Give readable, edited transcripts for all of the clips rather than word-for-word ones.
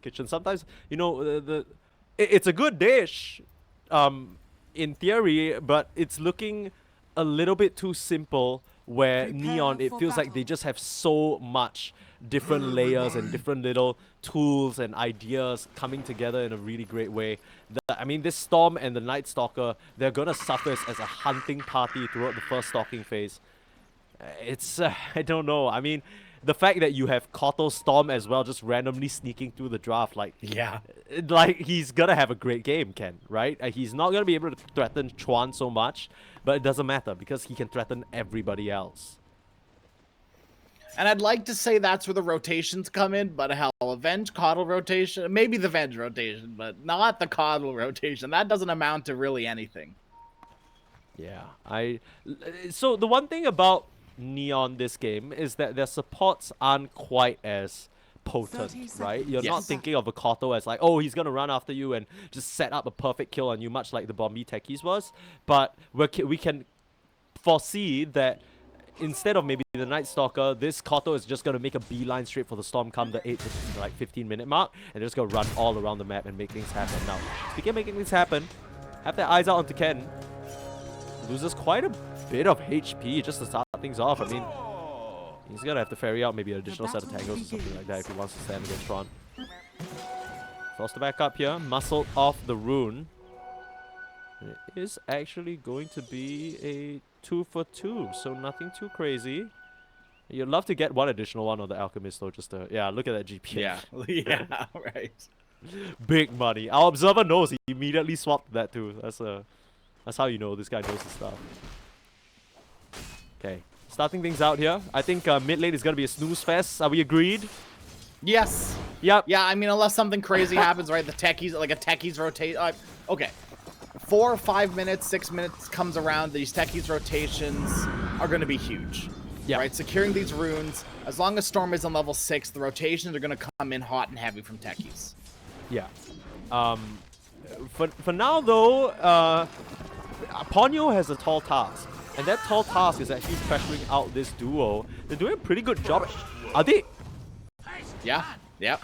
Hell's Kitchen. Sometimes, you know, it's a good dish, in theory, but it's looking a little bit too simple. Where Neon, it feels like they just have so much different layers and different little tools and ideas coming together in a really great way. I mean, this Storm and the Night Stalker, they're gonna suffer as a hunting party throughout the first stalking phase. It's, I don't know. I mean, the fact that you have Koto Storm as well, just randomly sneaking through the draft, like, yeah, like he's gonna have a great game, Ken, right? He's not gonna be able to threaten Chuan so much, but it doesn't matter because he can threaten everybody else. And I'd like to say that's where the rotations come in, but hell, a Venge Coddle rotation, maybe the Venge rotation, but not the Coddle rotation. That doesn't amount to really anything. Yeah, so the one thing about Neon this game is that their supports aren't quite as potent, right? You're not thinking of a Koto as like, oh, he's gonna run after you and just set up a perfect kill on you, much like the Bombi Techies was. But we can foresee that instead of maybe the Night Stalker, this Koto is just gonna make a beeline straight for the Storm come the 8 to like 15-minute mark, and they're just gonna run all around the map and make things happen. Now, speaking of making things happen, have their eyes out onto Ken. Loses quite a bit of HP just to start things off. I mean, he's gonna have to ferry out maybe an additional set of tangos or something like that if he wants to stand against Tron. Forced to back up here, muscled off the rune. It is actually going to be a 2 for 2, so nothing too crazy. You'd love to get one additional one on the Alchemist though, just to, yeah, look at that GP. Yeah, yeah, right. Big money. Our observer knows, he immediately swapped that too. That's how you know this guy knows his stuff. Okay, starting things out here. I think mid lane is gonna be a snooze fest. Are we agreed? Yes. Yep. Yeah, I mean, unless something crazy happens, right? The techies, like a techies rotate. Okay. 4 or 5 minutes, 6 minutes comes around. These techies rotations are going to be huge. Yeah. Right? Securing these runes. As long as Storm is on level 6, the rotations are going to come in hot and heavy from techies. Yeah. For now, though, Ponyo has a tall task. And that tall task is actually pressuring out this duo. They're doing a pretty good job. Are they? Yeah. Yep.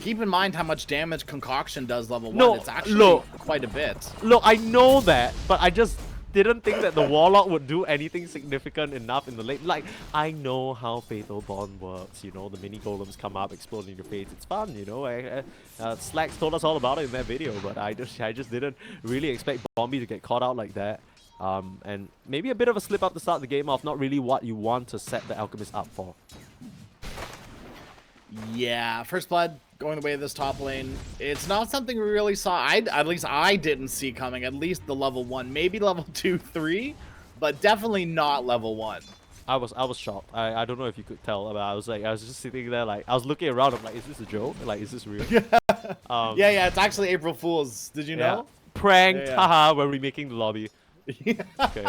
Keep in mind how much damage Concoction does level 1. It's actually quite a bit. Look, I know that, but I just didn't think that the Warlock would do anything significant enough in the late. Like, I know how Fatal Bond works, you know, the mini golems come up, explode in your face. It's fun, you know. Slacks told us all about it in that video, but I just didn't really expect Bombi to get caught out like that. And maybe a bit of a slip up to start the game off, not really what you want to set the Alchemist up for. Yeah, First Blood going the way of this top lane. It's not something we really saw. At least I didn't see coming. At least the level 1, maybe level 2, 3, but definitely not level 1. I was shocked. I don't know if you could tell, but I was just sitting there like I was looking around. I'm like, is this a joke? Like, is this real? Yeah. It's actually April Fool's. Did you know? Pranked. Haha. We're remaking the lobby. Okay.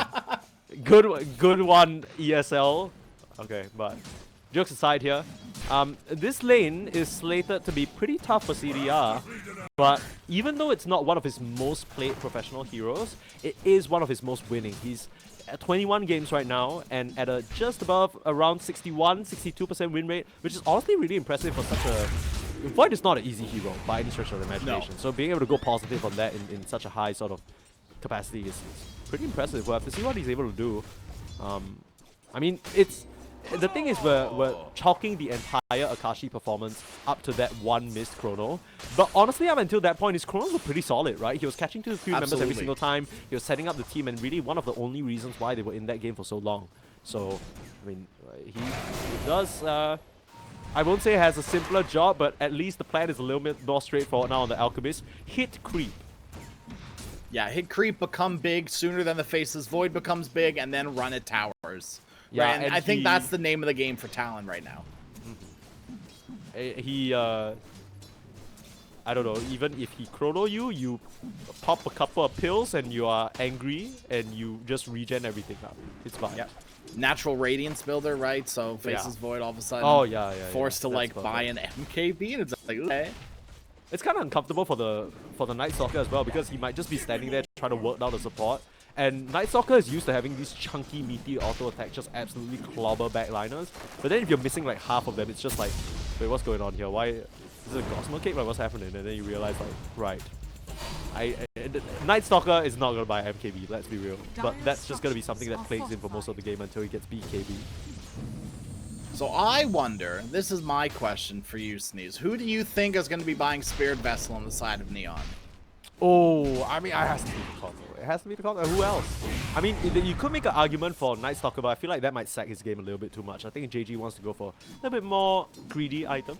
Good one, ESL. Okay, but jokes aside here. This lane is slated to be pretty tough for CDR, but even though it's not one of his most played professional heroes, it is one of his most winning. He's at 21 games right now and at a just above around 61-62% win rate, which is honestly really impressive for such a... Void is not an easy hero by any stretch of the imagination, so being able to go positive on that in such a high sort of capacity is pretty impressive. We'll have to see what he's able to do. I mean, the thing is, we're chalking the entire Akashi performance up to that one missed chrono. But honestly, up until that point, his chronos were pretty solid, right? He was catching 2 to 3 members every single time. He was setting up the team, and really one of the only reasons why they were in that game for so long. So, I mean, he does... I won't say it has a simpler job, but at least the plan is a little bit more straightforward now on the Alchemist. Hit creep. Yeah, hit creep, become big sooner than the Faceless Void becomes big, and then run at towers. Yeah, right, and I think that's the name of the game for Talon right now. I don't know, even if he chrono you, you pop a couple of pills and you are angry and you just regen everything up. It's fine. Yep. Natural Radiance builder, right? So Faceless Void all of a sudden forced to like buy an MKB, and it's like, okay. It's kind of uncomfortable for the Night Stalker as well, because he might just be standing there trying to work down the support. And Night Stalker is used to having these chunky, meaty auto attacks just absolutely clobber backliners. But then if you're missing like half of them, it's just like, wait, what's going on here? Why is it a Gossamer Cake? Like, what's happening? And then you realize, like, right. Night Stalker is not gonna buy MKB, let's be real. But that's just gonna be something that plays in for most of the game until he gets BKB. So I wonder, this is my question for you, Sneeze. Who do you think is going to be buying Spirit Vessel on the side of Neon? Oh, I mean, it has to be the console. It has to be the console. Who else? I mean, you could make an argument for Night Stalker, but I feel like that might sack his game a little bit too much. I think JG wants to go for a little bit more greedy items.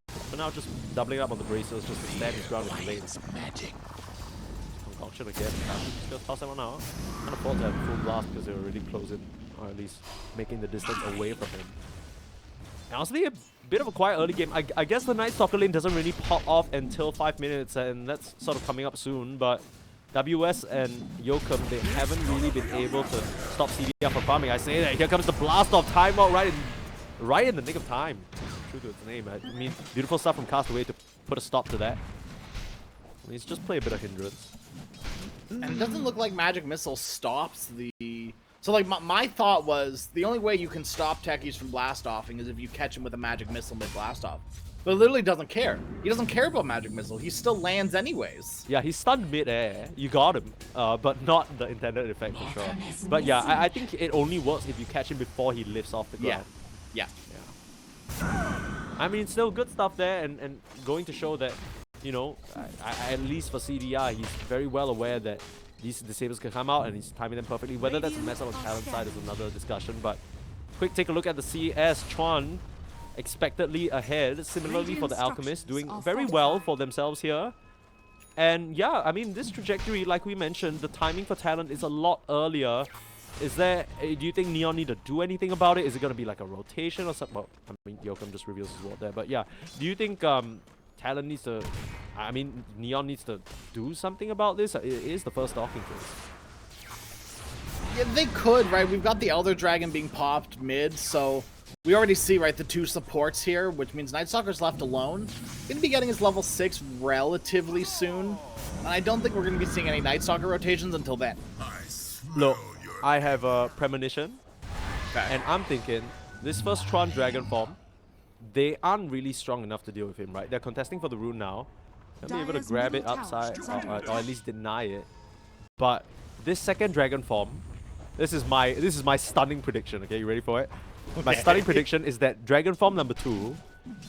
For now, just doubling up on the bracers just to stand his ground in the lane. Concoction again. Just gonna toss that one out. Can't afford to have a full blast because they were really closing, or at least making the distance away from him. And honestly, a bit of a quiet early game. I guess the Night Stalker lane doesn't really pop off until 5 minutes, and that's sort of coming up soon, but WS and Yokum, they haven't really been able to stop CDR from farming. I say that, here comes the blast off timeout right in the nick of time. True to its name. I mean, beautiful stuff from Castaway to put a stop to that. I mean, he's just play a bit of hindrance. And it doesn't look like Magic Missile stops the... So, like, my thought was, the only way you can stop techies from blast-offing is if you catch him with a Magic Missile mid-blast-off. But it literally doesn't care. He doesn't care about Magic Missile. He still lands anyways. Yeah, he's stunned mid-air. You got him. But not the intended effect for sure. But yeah, I think it only works if you catch him before he lifts off the ground. Yeah. I mean, still good stuff there, and going to show that, you know, at least for CDR, he's very well aware that these disables can come out and he's timing them perfectly. Whether that's a mess up on Talon side is another discussion, but quick take a look at the CS. Chuan expectedly ahead, similarly for the Alchemist, doing very well for themselves here. And yeah, I mean, this trajectory, like we mentioned, the timing for Talon is a lot earlier. Is there, do you think Neon need to do anything about it? Is it going to be like a rotation or something? Well, I mean, Yokum just reveals his ward there, but yeah. Do you think Talon needs to, I mean, Neon needs to do something about this? It is the first stalking phase. Yeah, they could, right? We've got the Elder Dragon being popped mid, so we already see, right, the two supports here, which means Night Stalker's left alone. Going to be getting his level 6 relatively soon, and I don't think we're going to be seeing any Night Stalker rotations until then. Look, I have a premonition, and I'm thinking this first Tron Dragon form, they aren't really strong enough to deal with him, right? They're contesting for the rune now. They'll be able to grab it upside, or at least deny it. But this second Dragon form, this is my stunning prediction. Okay, you ready for it? Okay. My stunning prediction is that Dragon form number 2,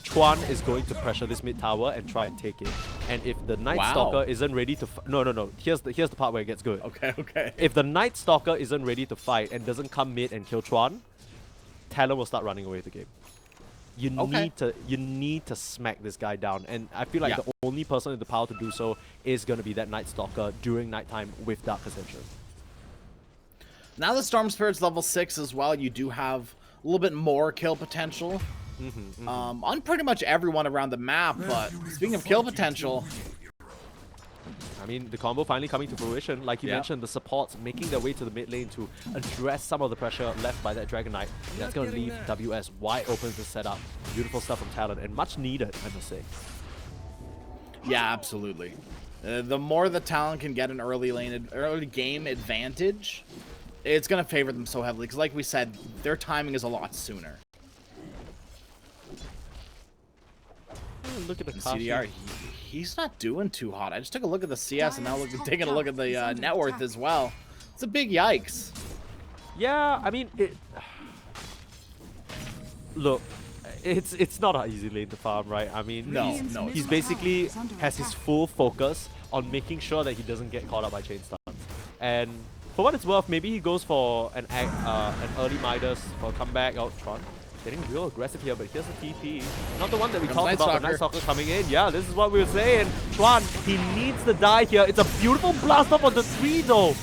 Chuan is going to pressure this mid tower and try and take it. And if the Night Stalker isn't ready to no. Here's the part where it gets good. Okay. If the Night Stalker isn't ready to fight and doesn't come mid and kill Chuan, Talon will start running away with the game. You need to smack this guy down, and I feel like the only person with the power to do so is going to be that Night Stalker during nighttime with Dark Ascension. Now that Storm Spirit's level 6 as well, you do have a little bit more kill potential on pretty much everyone around the map. But speaking of kill potential, I mean, the combo finally coming to fruition. Like you mentioned, the supports making their way to the mid lane to address some of the pressure left by that Dragon Knight. That's going to leave WS wide open to set up. Beautiful stuff from Talon, and much needed, I must say. Yeah, absolutely. The more the Talon can get an early game advantage, it's going to favor them so heavily. Because like we said, their timing is a lot sooner. Look at the CDR, he's not doing too hot. I just took a look at the CS and now taking a look at the net worth as well. It's a big yikes. Yeah, I mean, look, it's not an easy lane to farm, right? I mean, he's basically has his full focus on making sure that he doesn't get caught up by chain stuns. And for what it's worth, maybe he goes for an early Midas for a comeback out Tron. Getting real aggressive here, but here's the TP. Not the one that we talked about, the Night Stalker coming in. Yeah, this is what we were saying. Chuan, he needs to die here. It's a beautiful blast off on the 3 though.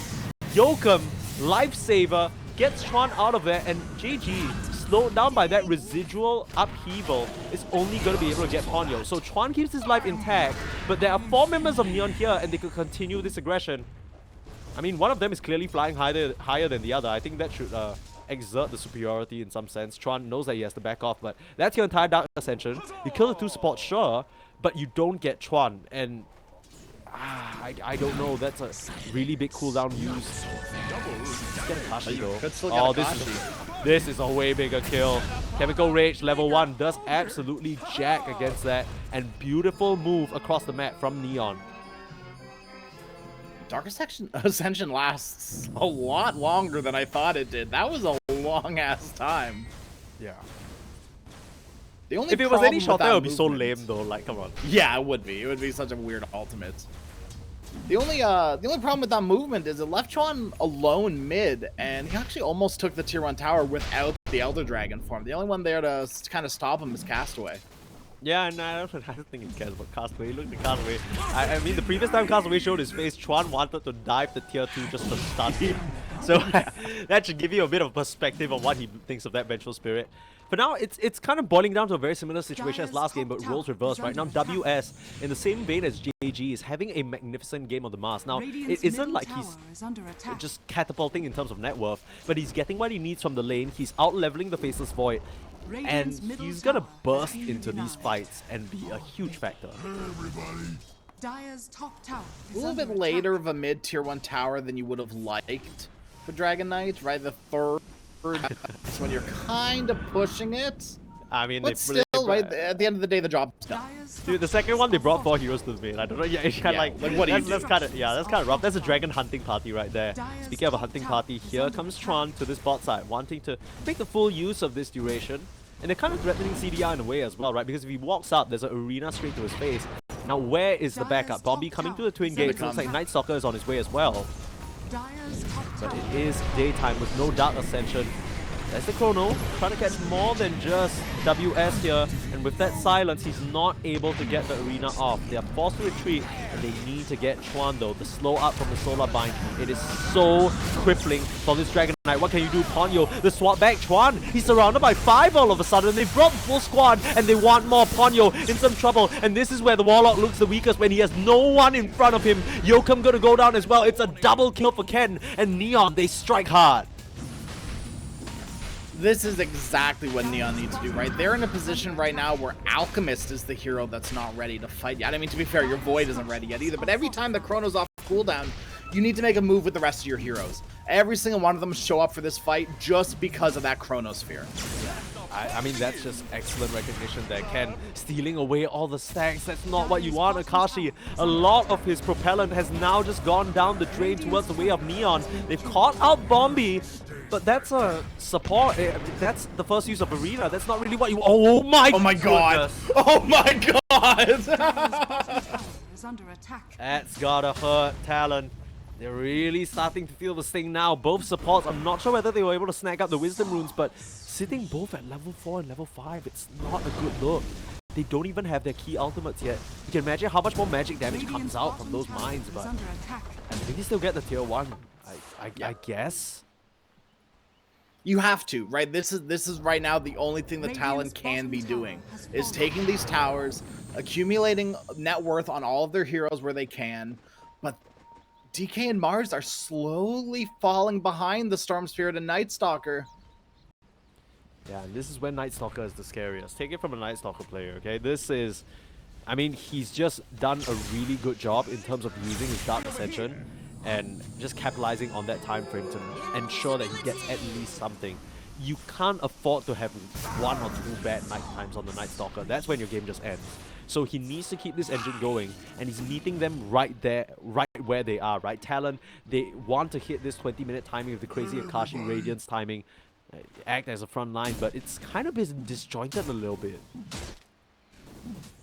Yokum, lifesaver, gets Chuan out of there, and JG, slowed down by that residual upheaval, is only going to be able to get Ponyo. So Chuan keeps his life intact, but there are 4 members of Neon here, and they could continue this aggression. I mean, one of them is clearly flying higher than the other. I think that should exert the superiority in some sense. Chuan knows that he has to back off, but that's your entire Dark Ascension. You kill the 2 supports, sure, but you don't get Chuan, and I don't know. That's a really big cooldown use. Get a Kashi though. Oh, this is This is a way bigger kill. Chemical Rage level 1 does absolutely jack against that. And beautiful move across the map from Neon. Dark Ascension lasts a lot longer than I thought it did. That was a long-ass time. Yeah. The only if it was any problem with shorter, that it would be so movement- lame though. Like, come on. Yeah, it would be. It would be such a weird ultimate. The only problem with that movement is it left Chuan alone mid, and he actually almost took the tier 1 tower without the Elder Dragon form. The only one there to kind of stop him is Castaway. Yeah, and I don't think he cares about Castaway. Look at Castaway. I mean, the previous time Castaway showed his face, Chuan wanted to dive the tier 2 just to stun him. So that should give you a bit of perspective on what he thinks of that vengeful spirit. For now, it's kind of boiling down to a very similar situation as last game, but roles reversed. Right now, WS, in the same vein as JG, is having a magnificent game on the Mars. Now, it isn't like he's just catapulting in terms of net worth, but he's getting what he needs from the lane. He's out-leveling the Faceless Void, and he's gonna burst into these fights and be a huge factor. A little bit later of a mid tier 1 tower than you would have liked for Dragon Knight, right? The third is when you're kind of pushing it. I mean, but still, right, at the end of the day, the job's done. Dude, the second one, they brought 4 heroes to the main. I don't know, yeah, it's kind of like what do you do? That's kind of rough. That's a dragon hunting party right there. Speaking of a hunting party, here comes Tron to this bot side, wanting to make the full use of this duration. And they're kind of threatening CDR in a way as well, right? Because if he walks up, there's an arena straight to his face. Now, where is the backup? Bombi coming to the twin gates. Looks like Night Stalker is on his way as well. But it is daytime with no Dark Ascension. There's the Chrono, trying to catch more than just WS here, and with that silence, he's not able to get the arena off. They are forced to retreat, and they need to get Chuan though. The slow up from the Solar Bind, it is so crippling for this Dragon Knight. What can you do, Ponyo? The swap back, Chuan, he's surrounded by 5 all of a sudden. They've brought the full squad, and they want more. Ponyo in some trouble, and this is where the Warlock looks the weakest, when he has no one in front of him. Yokum gonna go down as well. It's a double kill for Ken, and Neon, they strike hard. This is exactly what Neon needs to do, right? They're in a position right now where Alchemist is the hero that's not ready to fight yet. I mean, to be fair, your Void isn't ready yet either, but every time the Chrono's off cooldown, you need to make a move with the rest of your heroes. Every single one of them show up for this fight just because of that Chronosphere. I mean, that's just excellent recognition there. Ken stealing away all the stacks. That's not what you want, Akashi. A lot of his propellant has now just gone down the drain towards the way of Neon. They've caught out Bombi, but that's a support. That's the first use of Arena. That's not really what you... Oh my god! Oh my god! That's gotta hurt Talon. They're really starting to feel the sting now. Both supports, I'm not sure whether they were able to snag up the Wisdom Runes, but sitting both at level 4 and level 5, it's not a good look. They don't even have their key ultimates yet. You can imagine how much more magic damage comes out from those mines, but I think they still get the tier 1, I guess. You have to, right? This is right now the only thing that Talon can be doing, is taking these towers, accumulating net worth on all of their heroes where they can, but DK and Mars are slowly falling behind the Storm Spirit and Night Stalker. Yeah, and this is when Night Stalker is the scariest. Take it from a Night Stalker player, okay? This is... I mean, he's just done a really good job in terms of using his Dark Ascension and just capitalizing on that time frame to ensure that he gets at least something. You can't afford to have 1 or 2 bad night times on the Night Stalker. That's when your game just ends. So he needs to keep this engine going, and he's meeting them right there, right where they are, right? Talon, they want to hit this 20-minute timing with the crazy Akashi Radiance timing, act as a front line, but it's kind of been disjointed a little bit.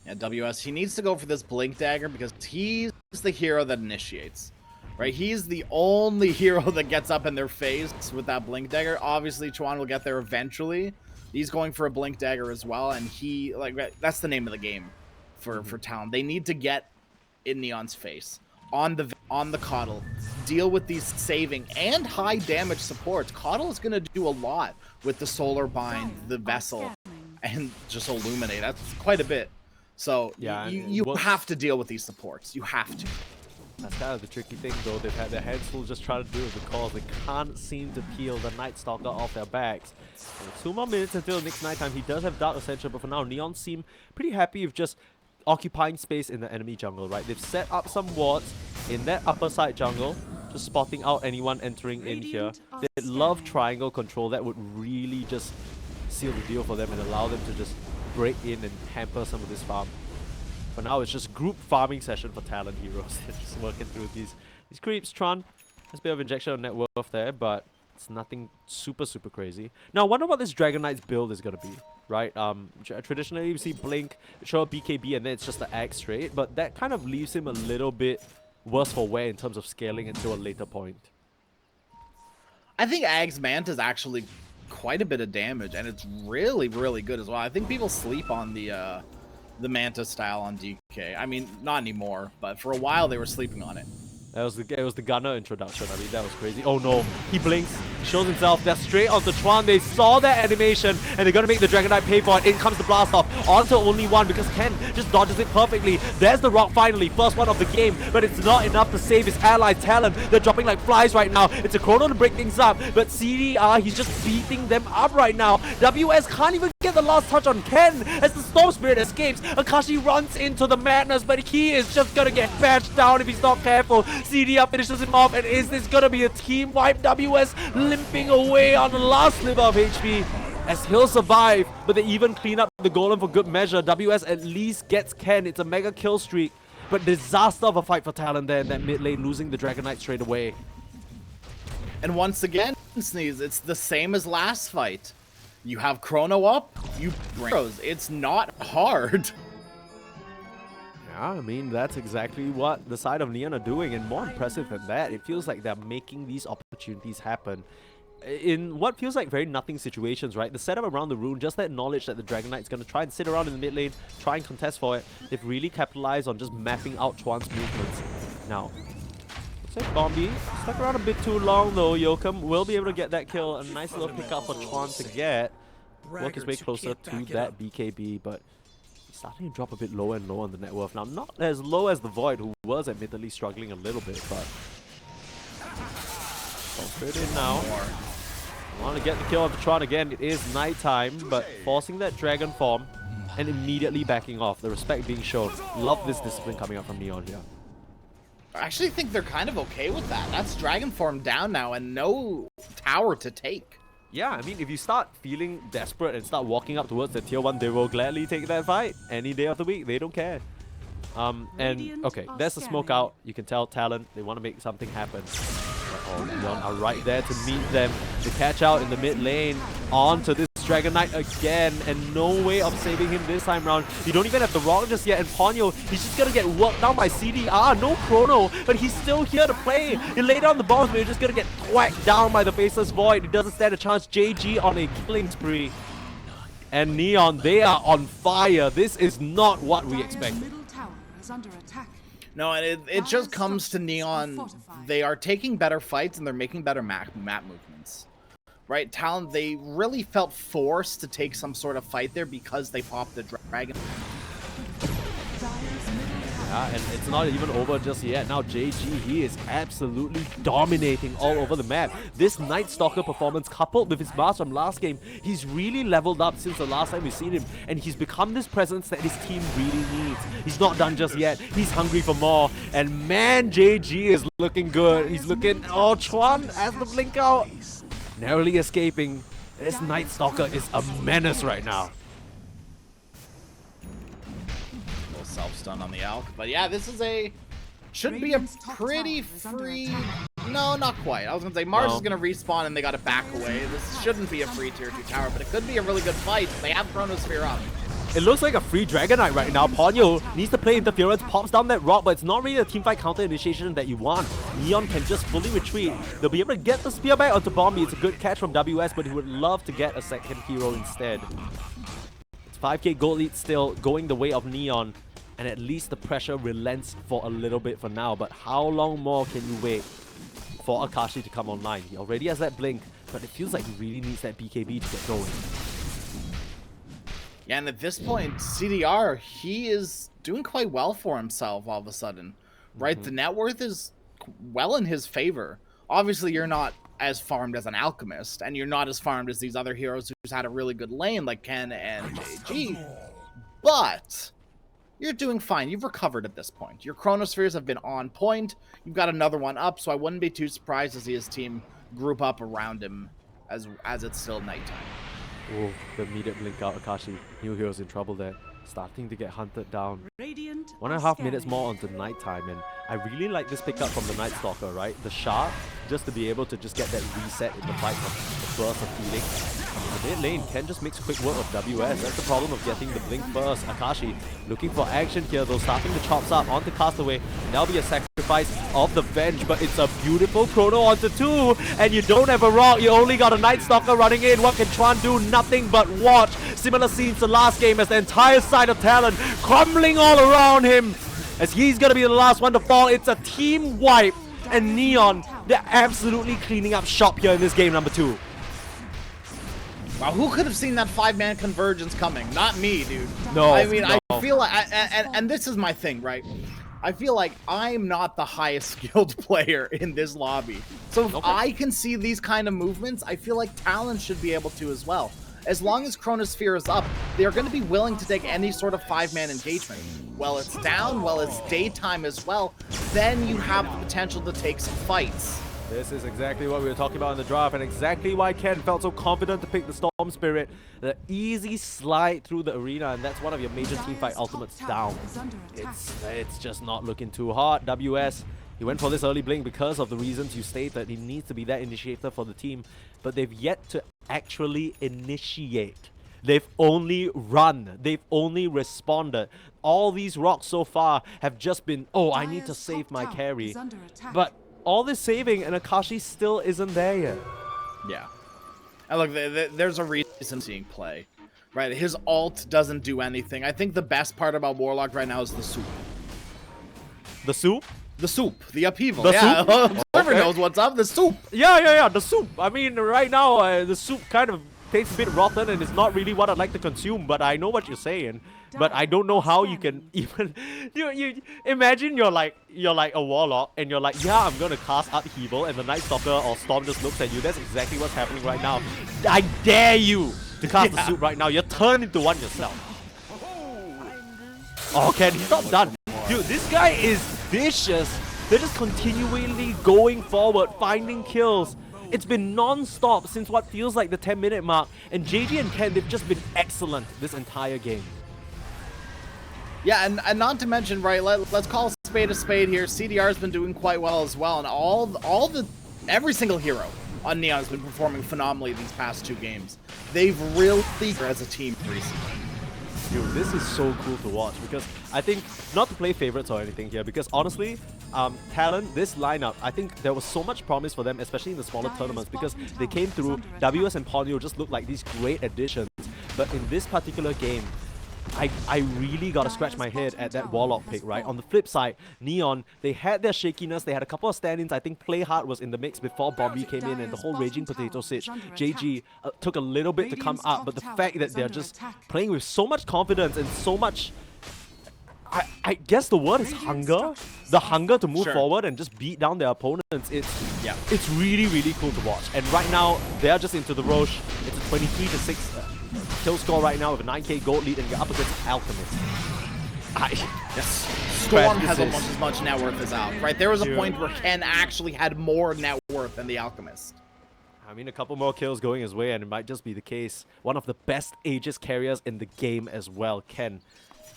Yeah, WS, he needs to go for this Blink Dagger because he's the hero that initiates. Right, he's the only hero that gets up in their face with that Blink Dagger. Obviously, Chuan will get there eventually. He's going for a Blink Dagger as well, and he, like, that's the name of the game for Talon. They need to get in Neon's face, on the Coddle, deal with these saving and high damage supports. Coddle is going to do a lot with the Solar Bind, the Vessel, and just Illuminate. That's quite a bit. So yeah, you have to deal with these supports. You have to. That's kind of the tricky thing though. They've had their hands full just trying to do it because they can't seem to peel the Night Stalker off their backs. And 2 more minutes until next nighttime. He does have Dark Ascension, but for now, Neon seem pretty happy with just occupying space in the enemy jungle, right? They've set up some wards in that upper side jungle. just spotting out anyone entering in here. They love triangle control. That would really just seal the deal for them and allow them to just break in and hamper some of this farm. For now, it's just group farming session for Talon heroes. They're just working through these creeps. Tron has a bit of injection on net worth there, but it's nothing super crazy. Now, I wonder what this Dragon Knight's build is going to be, right? Traditionally, we see Blink, show up BKB, and then it's just the Axe straight, but that kind of leaves him a little bit worse for wear in terms of scaling until a later point. I think Axe Manta is actually quite a bit of damage, and it's really good as well. I think people sleep on the Manta style on DK. I mean, not anymore, but for a while they were sleeping on it. It was the gunner introduction. I mean, that was crazy. Oh no, he blinks, he shows himself. They're straight onto Tron. They saw that animation, and they're gonna make the Dragon Knight pay for it. In comes the blast off onto only one because Ken just dodges it perfectly. There's the rock finally, first one of the game, but it's not enough to save his ally Talon. They're dropping like flies right now. It's a chrono to break things up, but CDR, he's just beating them up right now. WS can't even get the last touch on Ken as the Storm Spirit escapes. Akashi runs into the madness, but he is just gonna get patched down if he's not careful. CDR finishes him off, and is this gonna be a team wipe? WS limping away on the last sliver of HP as he'll survive, but they even clean up the golem for good measure. WS at least gets Ken. It's a mega kill streak, but disaster of a fight for Talon there in that mid lane, losing the Dragon Knight straight away. And once again, Sneeze, it's the same as last fight. You have Chrono up, you bring those. It's not hard. Yeah, I mean, that's exactly what the side of Neon are doing, and more impressive than that, it feels like they're making these opportunities happen in what feels like very nothing situations, right? The setup around the rune, just that knowledge that the Dragon Knight's going to try and sit around in the mid lane, try and contest for it. They've really capitalized on just mapping out Chuan's movements. Now, looks like Bombi stuck around a bit too long though. Yokum will be able to get that kill. A nice little pickup for Chuan to get. Work his way closer to that BKB, but starting to drop a bit lower and lower on the net worth. Now, not as low as the Void, who was admittedly struggling a little bit, but straight in now. Want to get the kill on Tron again. It is nighttime, but forcing that dragon form and immediately backing off. The respect being shown. Love this discipline coming up from Neon here. I actually think they're kind of okay with that. That's dragon form down now and no tower to take. Yeah, I mean, if you start feeling desperate and start walking up towards the tier 1, they will gladly take that fight any day of the week. They don't care. And okay, there's the smoke out. You can tell Talon, they want to make something happen. Neon are right there to meet them. The catch out in the mid lane onto this Dragon Knight again, and no way of saving him this time round. You don't even have the rock just yet, and Ponyo, he's just gonna get worked down by CDR. No chrono, but he's still here to play. You lay down the bombs, but you're just gonna get whacked down by the Faceless Void. He doesn't stand a chance. JG on a killing spree. And Neon, they are on fire. This is not what we expected. No, and it just comes to Neon. They are taking better fights and they're making better map movements. Right? Talon, they really felt forced to take some sort of fight there because they popped the dragon. Yeah, and it's not even over just yet. Now JG, he is absolutely dominating all over the map. This Night Stalker performance coupled with his mask from last game, he's really leveled up since the last time we've seen him, and he's become this presence that his team really needs. He's not done just yet. He's hungry for more, and man, JG is looking good. He's looking, oh, Chuan as the blink out, narrowly escaping. This Night Stalker is a menace right now. Self-stun on the Alk, but yeah, this is should be a pretty free, no, not quite. I was gonna say Mars is gonna respawn and they gotta back away. This shouldn't be a free tier 2 tower, but it could be a really good fight. They have Chronosphere up. It looks like a free Dragon Knight right now. Ponyo needs to play interference, pops down that rock, but it's not really a teamfight counter initiation that you want. Neon can just fully retreat. They'll be able to get the spear back onto Bombi. It's a good catch from WS, but he would love to get a second hero instead. It's 5k gold lead still going the way of Neon. And at least the pressure relents for a little bit for now. But how long more can you wait for Akashi to come online? He already has that blink, but it feels like he really needs that BKB to get going. Yeah, and at this point, CDR, he is doing quite well for himself all of a sudden. Right? The net worth is well in his favor. Obviously, you're not as farmed as an Alchemist, and you're not as farmed as these other heroes who's had a really good lane like Ken and JG. But you're doing fine. You've recovered at this point. Your chronospheres have been on point. You've got another one up, so I wouldn't be too surprised to see his team group up around him as it's still nighttime. Oh, the immediate blink out. Akashi. New Hero's in trouble there. Starting to get hunted down. 1.5 minutes more onto nighttime, and I really like this pickup from the Night Stalker, right? The Shard, just to be able to just get that reset in the fight from the burst of healing. The mid lane can just makes quick work of WS. That's the problem of getting the blink first. Akashi looking for action here though, starting the chops up onto Castaway. That'll be a sacrifice of the Venge, but it's a beautiful chrono onto 2, and you don't have a rock, you only got a Night Stalker running in. What can Chuan do? Nothing but watch. Similar scenes to last game as the entire side of Talon crumbling all around him, as he's gonna be the last one to fall. It's a team wipe, and Neon, they're absolutely cleaning up shop here in this game number 2. Wow, who could have seen that 5-man convergence coming? Not me, dude. No, I mean, no. I feel like, and this is my thing, right? I feel like I'm not the highest skilled player in this lobby. So if I can see these kind of movements, I feel like Talon should be able to as well. As long as Chronosphere is up, they're going to be willing to take any sort of 5-man engagement. Well, it's down, well, it's daytime as well, then you have the potential to take some fights. This is exactly what we were talking about in the draft, and exactly why Ken felt so confident to pick the Storm Spirit. The easy slide through the arena, and that's one of your major teamfight ultimates down. It's just not looking too hard. WS, he went for this early blink because of the reasons you stated. He needs to be that initiator for the team, but they've yet to actually initiate. They've only run. They've only responded. All these rocks so far have just been, oh, I need to save my carry. But all this saving, and Akashi still isn't there yet. Yeah. And look, there's a reason seeing play, right? His ult doesn't do anything. I think the best part about Warlock right now is the soup. The soup? The soup. The upheaval. The yeah, soup? Observer knows what's up. The soup. Yeah, the soup. I mean, right now, the soup kind of tastes a bit rotten, and it's not really what I'd like to consume, but I know what you're saying. But I don't know how you can even you imagine you're like a warlock and you're like, yeah, I'm gonna cast upheaval, and the Night Stalker or Storm just looks at you. That's exactly what's happening right now. I dare you to cast the soup right now. You're turned into one yourself. Oh, Ken, he's not done. Dude, this guy is vicious. They're just continually going forward, finding kills. It's been non-stop since what feels like the 10-minute mark, and JG and Ken, they've just been excellent this entire game. Yeah, and not to mention, right, let's call a spade here. CDR's been doing quite well as well, and every single hero on Neon has been performing phenomenally these past 2 games. They've really as a team recently. Dude, this is so cool to watch, because I think, not to play favorites or anything here, because honestly, Talon, this lineup, I think there was so much promise for them, especially in the smaller tournaments, because they came through. WS and Ponyo just looked like these great additions, but in this particular game, I really gotta scratch my head at that Warlock pick, right? On the flip side, Neon, they had their shakiness, they had a couple of stand-ins. I think Playhard was in the mix before Bombi came in, and the whole Raging Potato Sitch. JG took a little bit to come up, but the fact that they're just playing with so much confidence and so much, I guess the word is hunger. The hunger to move forward and just beat down their opponents. It's really, really cool to watch. And right now, they're just into the Roche. It's a 23-6 kill score right now with a 9k gold lead, and you're up against Alchemist. Yes. Storm has almost as much net worth as Alp, right? There was a point where Ken actually had more net worth than the Alchemist. I mean, a couple more kills going his way, and it might just be the case. One of the best Aegis carriers in the game as well, Ken.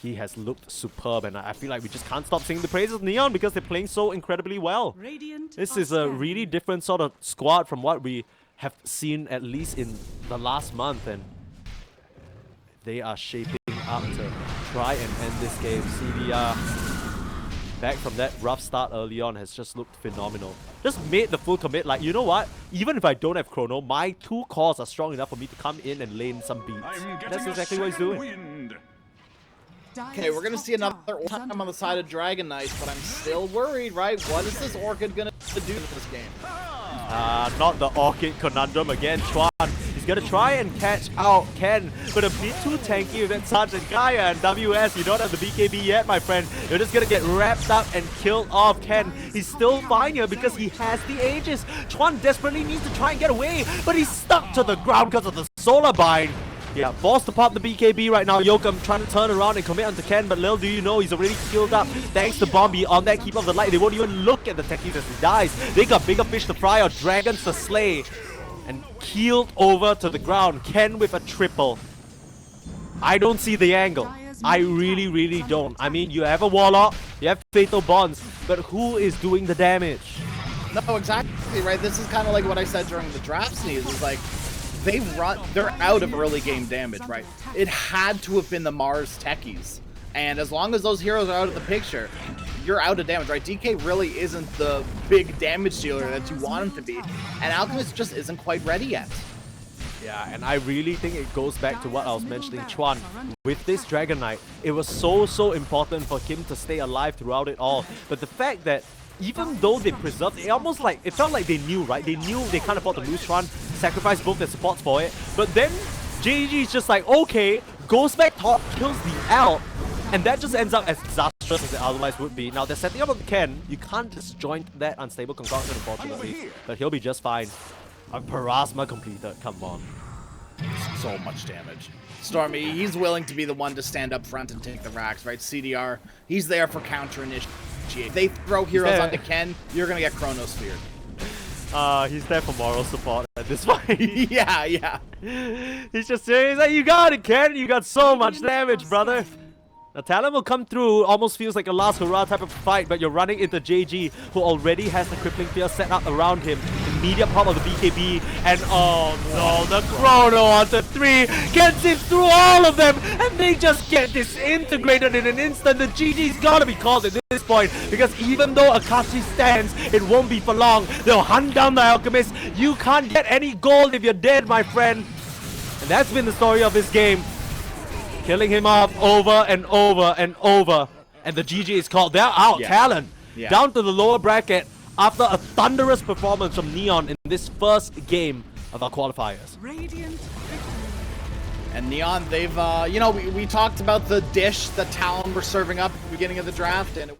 He has looked superb, and I feel like we just can't stop singing the praises of Neon because they're playing so incredibly well. This is a really different sort of squad from what we have seen, at least in the last month, and they are shaping up to try and end this game. CDR, back from that rough start early on, has just looked phenomenal. Just made the full commit, like, you know what? Even if I don't have Chrono, my 2 cores are strong enough for me to come in and lane some beats. That's exactly what he's doing. Okay, we're gonna see another time on the side of Dragon Knight, but I'm still worried, right? What is this Orchid gonna do with this game? Not the Orchid conundrum again. Chuan, he's gonna try and catch out Ken, but a bit too tanky with that Sergeant Kaya and WS. You don't have the BKB yet, my friend. You're just gonna get wrapped up and killed off Ken. He's still fine here because he has the Aegis. Chuan desperately needs to try and get away, but he's stuck to the ground because of the Solar Bind. Yeah, forced to pop the BKB right now. Yokum trying to turn around and commit onto Ken, but little do you know, he's already killed up. Thanks to Bombi on that Keeper of the Light. They won't even look at the techies as he dies. They got bigger fish to fry or dragons to slay. And keeled over to the ground. Ken with a triple. I don't see the angle. I really, really don't. I mean, you have a Warlock, you have Fatal Bonds, but who is doing the damage? No, exactly, right? This is kind of like what I said during the draft sneeze. It's like, they're out of early game damage, right? It had to have been the Mars techies. And as long as those heroes are out of the picture, you're out of damage, right? DK really isn't the big damage dealer that you want him to be. And Alchemist just isn't quite ready yet. Yeah, and I really think it goes back to what I was mentioning, Chuan. With this Dragon Knight, it was so important for him to stay alive throughout it all. But the fact that even though they preserved, it felt like they knew, right? They knew they can't afford to lose Chuan, sacrifice both their supports for it. But then JG is just like, okay, goes back top, kills the L, and that just ends up as disastrous as it otherwise would be. Now they're setting up on Ken. You can't disjoint that unstable concoction, unfortunately, but he'll be just fine. A Parasma completed, come on. So much damage. Stormy, he's willing to be the one to stand up front and take the racks, right? CDR, he's there for counter initiate. If they throw heroes onto Ken, you're gonna get Chronosphered. He's there for moral support at this point. yeah. He's just saying, he's like, you got it, Ken. You got so much damage, brother. Now, Talon will come through, almost feels like a last hurrah type of fight, but you're running into JG, who already has the crippling fear set up around him. Immediate pop of the BKB, and oh no, the Chrono onto 3 gets it through all of them, and they just get disintegrated in an instant. The GG's gotta be called at this point, because even though Akashi stands, it won't be for long. They'll hunt down the Alchemist. You can't get any gold if you're dead, my friend. And that's been the story of this game. Killing him off over and over and over. And the GG is called. They're out. Yeah. Talon Yeah. down to the lower bracket after a thunderous performance from Neon in this first game of our qualifiers. And Neon, they've, you know, we talked about the dish that Talon were serving up at the beginning of the draft, and